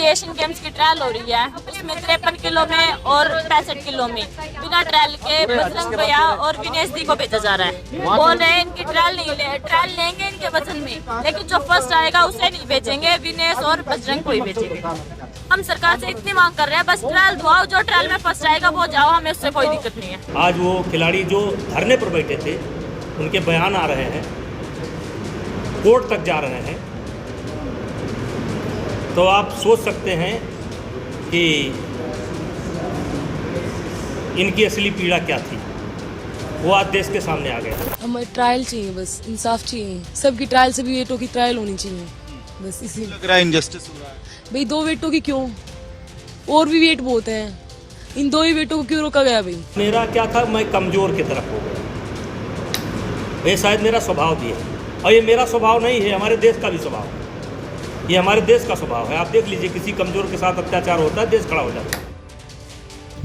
Asian games की trial हो रही है, उसमें 53 किलो में और 65 किलो में बिना ट्रायल के बजरंग भैया और विनेश दी को भेजा जा रहा है। बोल रहे हैं इनकी ट्रायल लेंगे इनके वजन में, लेकिन जो फर्स्ट आएगा उसे नहीं भेजेंगे, विनेश और बजरंग को ही भेजेंगे। हम सरकार से इतनी मांग कर रहे हैं, बस ट्रायल दुआओ, जो ट्रायल में फर्स्ट आएगा वो जाओ, हमें उससे कोई दिक्कत नहीं है। आज वो खिलाड़ी जो धरने पर बैठे थे उनके बयान आ रहे हैं, कोर्ट तक जा रहे हैं, तो आप सोच सकते हैं कि इनकी असली पीड़ा क्या थी। वो आज देश के सामने आ गया। हमें ट्रायल चाहिए, बस इंसाफ चाहिए, सबकी ट्रायल से भी वेटों की ट्रायल होनी चाहिए, बस इसी लग रहा है इनजस्टिस हो रहा है। भाई 2 वेटों की क्यों, और भी वेट बहुत हैं, इन 2 ही वेटों को क्यों रोका गया भाई? मेरा क्या था, मैं कमज़ोर की तरफ हो गया। ये शायद मेरा स्वभाव भी है, और ये मेरा स्वभाव नहीं है, हमारे देश का भी स्वभाव है। ये हमारे देश का स्वभाव है। आप देख लीजिए, किसी कमज़ोर के साथ अत्याचार होता है, देश खड़ा हो जाता है।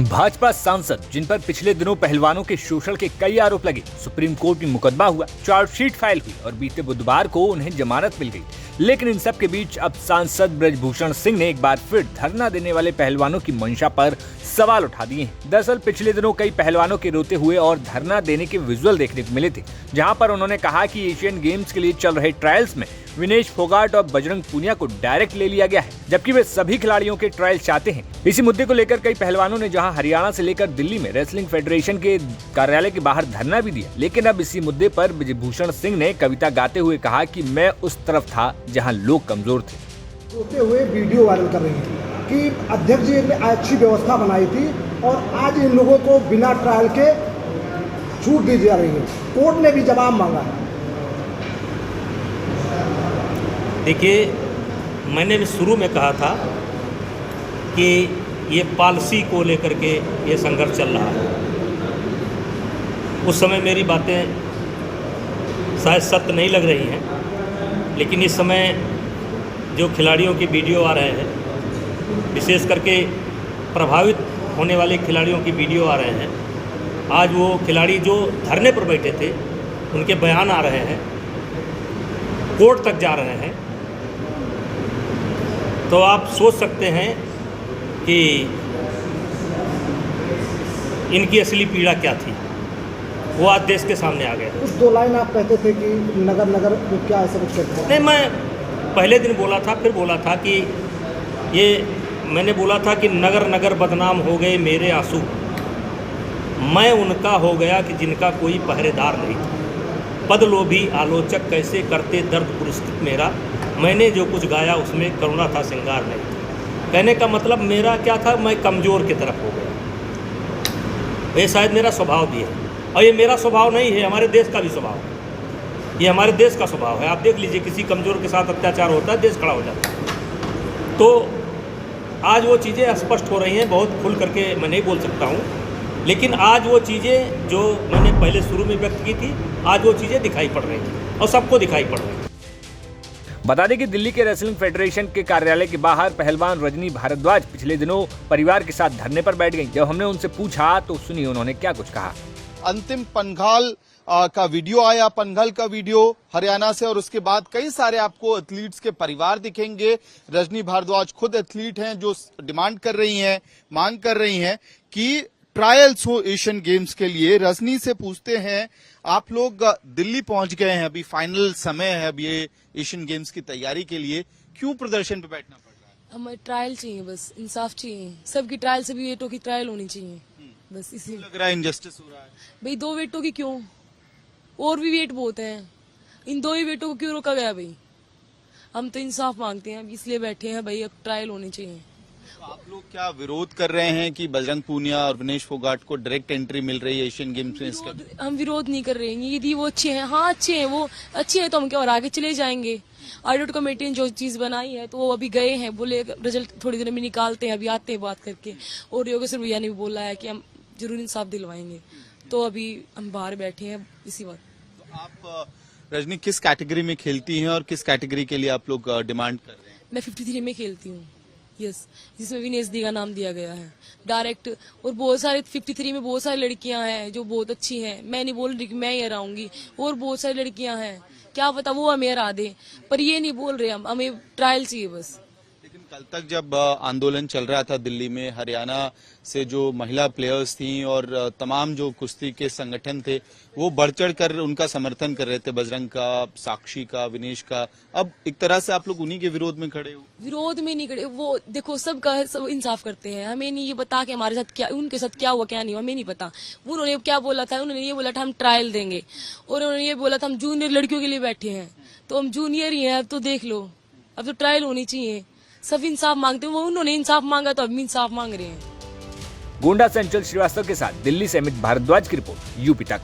भाजपा सांसद जिन पर पिछले दिनों पहलवानों के शोषण के कई आरोप लगे, सुप्रीम कोर्ट में मुकदमा हुआ, चार्जशीट फाइल हुई और बीते बुधवार को उन्हें जमानत मिल गई। लेकिन इन सब के बीच अब सांसद ब्रजभूषण सिंह ने एक बार फिर धरना देने वाले पहलवानों की मंशा पर सवाल उठा दिए हैं। दरअसल पिछले दिनों कई पहलवानों के रोते हुए और धरना देने के विजुअल देखने को मिले थे, जहां पर उन्होंने कहा कि एशियन गेम्स के लिए चल रहे ट्रायल्स में विनेश फोगाट और बजरंग पूनिया को डायरेक्ट ले लिया गया है, जबकि वे सभी खिलाड़ियों के ट्रायल चाहते हैं। इसी मुद्दे को लेकर कई पहलवानों ने जहां हरियाणा से लेकर दिल्ली में रेसलिंग फेडरेशन के कार्यालय के बाहर धरना भी दिया, लेकिन अब इसी मुद्दे पर ब्रजभूषण सिंह ने कविता गाते हुए कहा कि मैं उस तरफ था जहां लोग कमजोर थे। रोते हुए वीडियो वायरल कर रही थी कि अध्यक्ष जी ने अच्छी व्यवस्था बनाई थी और आज इन लोगों को बिना ट्रायल के छूट दी जा रही है। कोर्ट ने भी जवाब मांगा है। देखिए, मैंने भी शुरू में कहा था कि ये पॉलिसी को लेकर के ये संघर्ष चल रहा है। उस समय मेरी बातें शायद सत्य नहीं लग रही हैं, लेकिन इस समय जो खिलाड़ियों की वीडियो आ रहे हैं, विशेष करके प्रभावित होने वाले खिलाड़ियों की वीडियो आ रहे हैं, आज वो खिलाड़ी जो धरने पर बैठे थे उनके बयान आ रहे हैं, कोर्ट तक जा रहे हैं, तो आप सोच सकते हैं कि इनकी असली पीड़ा क्या थी। वो आज देश के सामने आ गया। कुछ 2 लाइन आप कहते थे कि नगर नगर क्या ऐसा कुछ कहते थे? नहीं, मैं पहले दिन बोला था, फिर बोला था कि मैंने बोला था कि नगर नगर बदनाम हो गए मेरे आंसू, मैं उनका हो गया कि जिनका कोई पहरेदार नहीं था। पदलोभी आलोचक कैसे करते दर्द पुरस्कृत मेरा, मैंने जो कुछ गाया उसमें करुणा था, श्रृंगार नहीं था। कहने का मतलब मेरा क्या था, मैं कमज़ोर की तरफ हो गया। ये शायद मेरा स्वभाव भी है, और ये मेरा स्वभाव नहीं है, हमारे देश का भी स्वभाव है। ये हमारे देश का स्वभाव है। आप देख लीजिए, किसी कमज़ोर के साथ अत्याचार होता है, देश खड़ा हो जाता है। तो आज वो चीज़ें स्पष्ट हो रही हैं। बहुत खुल करके मैं नहीं बोल सकता हूँ, लेकिन आज वो चीज़ें जो मैंने पहले शुरू में व्यक्त की थी, आज वो चीज़ें दिखाई पड़ रही थी और सबको दिखाई पड़ रही थी। बता दें कि दिल्ली के रेसलिंग फेडरेशन के कार्यालय के बाहर पहलवान रजनी भारद्वाज पिछले दिनों परिवार के साथ धरने पर बैठ गई। जब हमने उनसे पूछा तो सुनिए उन्होंने क्या कुछ कहा। अंतिम पंघाल का वीडियो आया, पंघल का वीडियो हरियाणा से, और उसके बाद कई सारे आपको एथलीट्स के परिवार दिखेंगे। रजनी भारद्वाज खुद एथलीट हैं जो डिमांड कर रही हैं, मांग कर रही हैं कि ट्रायल्स हो एशियन गेम्स के लिए। रजनी से पूछते हैं, आप लोग दिल्ली पहुंच गए हैं, अभी फाइनल समय है अब ये एशियन गेम्स की तैयारी के लिए, क्यों प्रदर्शन पे बैठना पड़ रहा है? हमें ट्रायल चाहिए, बस इंसाफ चाहिए, सबकी ट्रायल से भी वेटों की ट्रायल होनी चाहिए, बस इसी लग रहा है इनजस्टिस हो रहा है। भाई 2 वेटों की क्यों, और भी वेट बहुत हैं, इन 2 ही वेटों को क्यों रोका गया भाई? हम तो इंसाफ मांगते हैं, इसलिए बैठे हैं भाई, अब ट्रायल होनी चाहिए। आप लोग क्या विरोध कर रहे हैं कि बजरंग पूनिया और विनेश फोगाट को डायरेक्ट एंट्री मिल रही है एशियन गेम्स में? इसका हम विरोध नहीं कर रहे हैं, यदि वो अच्छे हैं, हाँ अच्छे हैं, वो अच्छे हैं तो हम क्या और आगे चले जाएंगे। ऑडिट कमेटी ने जो चीज बनाई है तो वो अभी गए हैं, बोले रिजल्ट थोड़ी देर में निकालते हैं, अभी आते हैं बात करके। और योगेश्वर भैया ने भी बोला है कि हम जरूर इंसाफ दिलवाएंगे, तो अभी हम बाहर बैठे हैं इसी बात। तो आप रजनी किस कैटेगरी में खेलती हैं और किस कैटेगरी के लिए आप लोग डिमांड कर रहे हैं? मैं 53 में खेलती हूँ, यस, जिसमें विनेश दी का नाम दिया गया है डायरेक्ट। और बहुत सारे 53 में बहुत सारी लड़कियां हैं जो बहुत अच्छी हैं। मैं नहीं बोल रही कि मैं ही हराऊंगी, और बहुत सारी लड़कियां हैं, क्या पता वो हमें हरा दे, पर ये नहीं बोल रहे हम, हमें ट्रायल चाहिए बस। लेकिन कल तक जब आंदोलन चल रहा था दिल्ली में, हरियाणा से जो महिला प्लेयर्स थी और तमाम जो कुश्ती के संगठन थे वो बढ़ चढ़ कर उनका समर्थन कर रहे थे, बजरंग का, साक्षी का, विनेश का। अब एक तरह से आप लोग उन्हीं के विरोध में खड़े हो। विरोध में नहीं खड़े, वो देखो सब इंसाफ करते हैं। हमें नहीं ये पता कि हमारे साथ क्या, उनके साथ क्या हुआ क्या नहीं हुआ, हमें नहीं पता। उन्होंने क्या बोला था, उन्होंने ये बोला था हम ट्रायल देंगे, और उन्होंने ये बोला था हम जूनियर लड़कियों के लिए बैठे हैं, तो हम जूनियर ही हैं। अब तो देख लो, अब तो ट्रायल होनी चाहिए। सब इंसाफ मांगते हैं, वो उन्होंने इंसाफ मांगा तो अब भी इंसाफ मांग रहे हैं। गोंडा से अंचल श्रीवास्तव के साथ दिल्ली से अमित भारद्वाज की रिपोर्ट, यूपी तक।